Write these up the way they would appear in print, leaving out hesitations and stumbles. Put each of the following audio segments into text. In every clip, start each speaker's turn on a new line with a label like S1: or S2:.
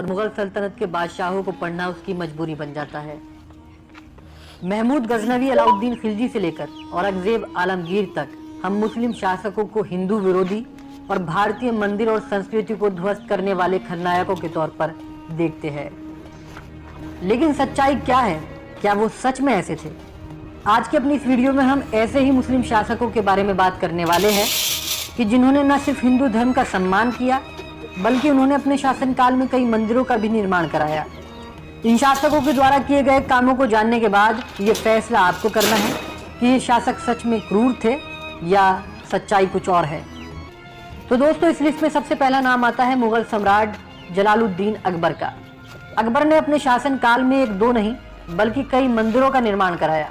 S1: और मुगल सल्तनत के बादशाहों को पढ़ना उसकी मजबूरी बन जाता है। महमूद गजनवी अलाउद्दीन खिलजी से लेकर औरंगजेब आलमगीर तक हम मुस्लिम शासकों को हिंदू विरोधी और भारतीय मंदिर और संस्कृति को ध्वस्त करने वाले खलनायकों के तौर पर देखते हैं। लेकिन सच्चाई क्या है? क्या वो सच में ऐसे थे? आज की अपनी इस वीडियो में हम ऐसे ही मुस्लिम शासकों के बारे में बात करने वाले हैं कि जिन्होंने न सिर्फ हिंदू धर्म का सम्मान किया बल्कि उन्होंने अपने शासनकाल में कई मंदिरों का भी निर्माण कराया। इन शासकों के द्वारा किए गए कामों को जानने के बाद ये फैसला आपको करना है कि ये शासक सच में क्रूर थे या सच्चाई कुछ और है। तो दोस्तों, इस लिस्ट में सबसे पहला नाम आता है मुगल सम्राट जलालुद्दीन अकबर का। अकबर ने अपने शासनकाल में एक दो नहीं बल्कि कई मंदिरों का निर्माण कराया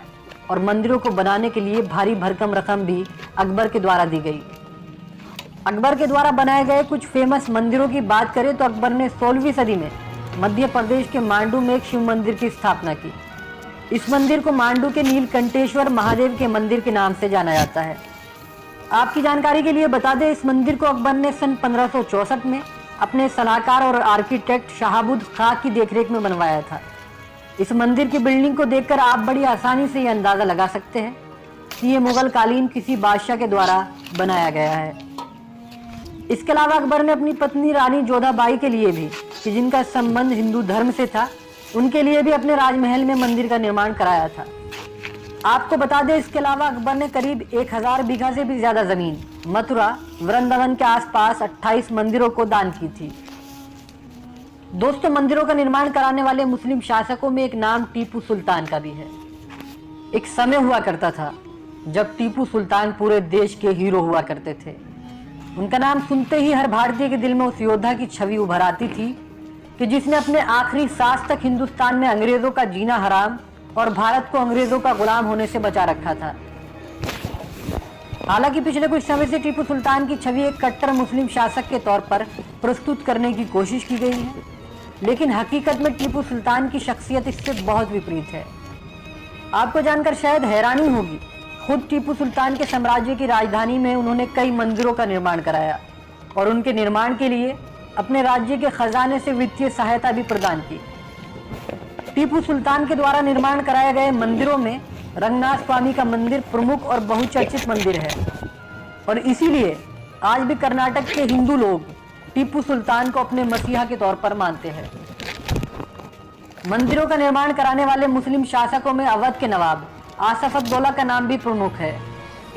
S1: और मंदिरों को बनाने के लिए भारी भरकम रकम भी अकबर के द्वारा दी गई। अकबर के द्वारा बनाए गए कुछ फेमस मंदिरों की बात करें तो अकबर ने 16वीं सदी में मध्य प्रदेश के मांडू में एक शिव मंदिर की स्थापना की। इस मंदिर को मांडू के नीलकंठेश्वर महादेव के मंदिर के नाम से जाना जाता है। आपकी जानकारी के लिए बता दें, इस मंदिर को अकबर ने सन 1564 में अपने सलाहकार और आर्किटेक्ट शहाबुद खां की देखरेख में बनवाया था। इस मंदिर की बिल्डिंग को देखकर आप बड़ी आसानी से यह अंदाजा लगा सकते हैं कि ये मुगल कालीन किसी बादशाह के द्वारा बनाया गया है। इसके अलावा अकबर ने अपनी पत्नी रानी जोधाबाई के लिए भी, कि जिनका संबंध हिंदू धर्म से था, उनके लिए भी अपने राजमहल में मंदिर का निर्माण कराया था। आपको बता दें, इसके अलावा अकबर ने करीब 1000 बीघा से भी ज्यादा जमीन मथुरा वृंदावन के आसपास 28 मंदिरों को दान की थी। दोस्तों, मंदिरों का निर्माण कराने वाले मुस्लिम शासकों में एक नाम टीपू सुल्तान का भी है। एक समय हुआ करता था जब टीपू सुल्तान पूरे देश के हीरो हुआ करते थे। उनका नाम सुनते ही हर भारतीय के दिल में उस योद्धा की छवि उभर आती थी कि जिसने अपने आखिरी सांस तक हिंदुस्तान में अंग्रेजों का जीना हराम और भारत को अंग्रेजों का गुलाम होने से बचा रखा था। हालांकि पिछले कुछ समय से टीपू सुल्तान की छवि एक कट्टर मुस्लिम शासक के तौर पर प्रस्तुत करने की कोशिश की गई है, लेकिन हकीकत में टीपू सुल्तान की शख्सियत इससे बहुत विपरीत है। आपको जानकर शायद हैरानी होगी, खुद टीपू सुल्तान के साम्राज्य की राजधानी में उन्होंने कई मंदिरों का निर्माण कराया और उनके निर्माण के लिए अपने राज्य के खजाने से वित्तीय सहायता भी प्रदान की। टीपू सुल्तान के द्वारा निर्माण कराए गए मंदिरों में रंगनाथ स्वामी का मंदिर प्रमुख और बहुचर्चित मंदिर है और इसीलिए आज भी कर्नाटक के हिंदू लोग टीपू सुल्तान को अपने मसीहा के तौर पर मानते हैं। मंदिरों का निर्माण कराने वाले मुस्लिम शासकों में अवध के नवाब आसफ-उद-दौला का नाम भी प्रमुख है।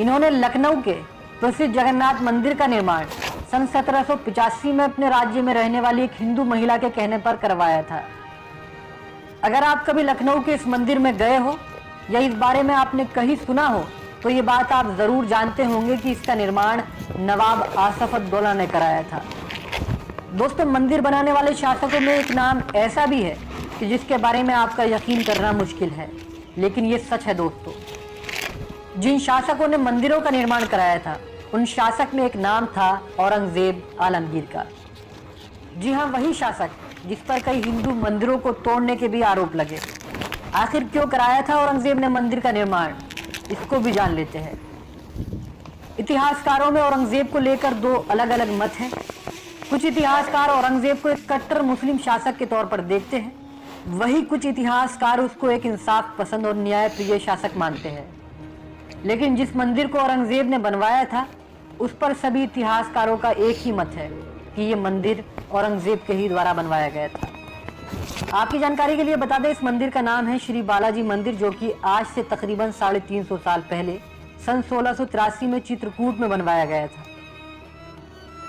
S1: इन्होंने लखनऊ के प्रसिद्ध जगन्नाथ मंदिर का निर्माण सन 1785 में अपने राज्य में रहने वाली एक हिंदू महिला के कहने पर करवाया था। अगर आप कभी लखनऊ के इस मंदिर में गए हो या इस बारे में आपने कहीं सुना हो तो ये बात आप जरूर जानते होंगे कि इसका निर्माण नवाब आसफ-उद-दौला ने कराया था। दोस्तों, मंदिर बनाने वाले शासकों में एक नाम ऐसा भी है कि जिसके बारे में आपका यकीन करना मुश्किल है, लेकिन ये सच है। दोस्तों, जिन शासकों ने मंदिरों का निर्माण कराया था उन शासक में एक नाम था औरंगजेब आलमगीर का। जी हाँ, वही शासक जिस पर कई हिंदू मंदिरों को तोड़ने के भी आरोप लगे। आखिर क्यों कराया था औरंगजेब ने मंदिर का निर्माण, इसको भी जान लेते हैं। इतिहासकारों में औरंगजेब को लेकर दो अलग अलग मत हैं। कुछ इतिहासकार औरंगजेब को एक कट्टर मुस्लिम शासक के तौर पर देखते हैं, वही कुछ इतिहासकार उसको एक इंसाफ पसंद और न्यायप्रिय शासक मानते हैं। लेकिन जिस मंदिर को औरंगजेब ने बनवाया था उस पर सभी इतिहासकारों का एक ही मत है कि ये मंदिर औरंगजेब के ही द्वारा बनवाया गया था। आपकी जानकारी के लिए बता दें, इस मंदिर का नाम है श्री बालाजी मंदिर, जो कि आज से तकरीबन 350 साल पहले सन 1683 में चित्रकूट में बनवाया गया था।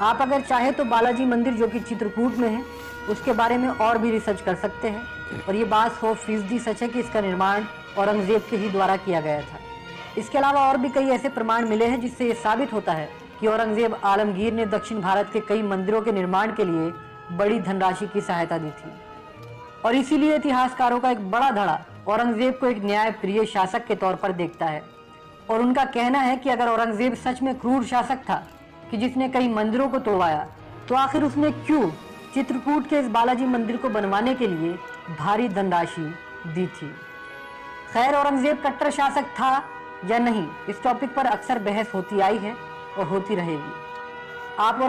S1: आप अगर चाहे तो बालाजी मंदिर जो कि चित्रकूट में है उसके बारे में और भी रिसर्च कर सकते हैं और ये बात 100% सच है कि इसका निर्माण औरंगजेब के ही द्वारा किया गया था। इसके अलावा और भी कई ऐसे प्रमाण मिले हैं जिससे ये साबित होता है कि औरंगजेब आलमगीर ने दक्षिण भारत के कई मंदिरों के निर्माण के लिए बड़ी धनराशि की सहायता दी थी और इसीलिए इतिहासकारों का एक बड़ा धड़ा औरंगजेब को एक न्यायप्रिय शासक के तौर पर देखता है और उनका कहना है कि अगर औरंगजेब सच में क्रूर शासक था कि जिसने कई मंदिरों को तोड़वाया, तो आखिर उसने क्यों चित्रकूट के इस बालाजी मंदिर को बनवाने के लिए भारी धनराशि दी थी। खैर, औरंगजेब कट्टर शासक था या नहीं, इस टॉपिक पर अक्सर बहस होती आई है और होती रहेगी। आप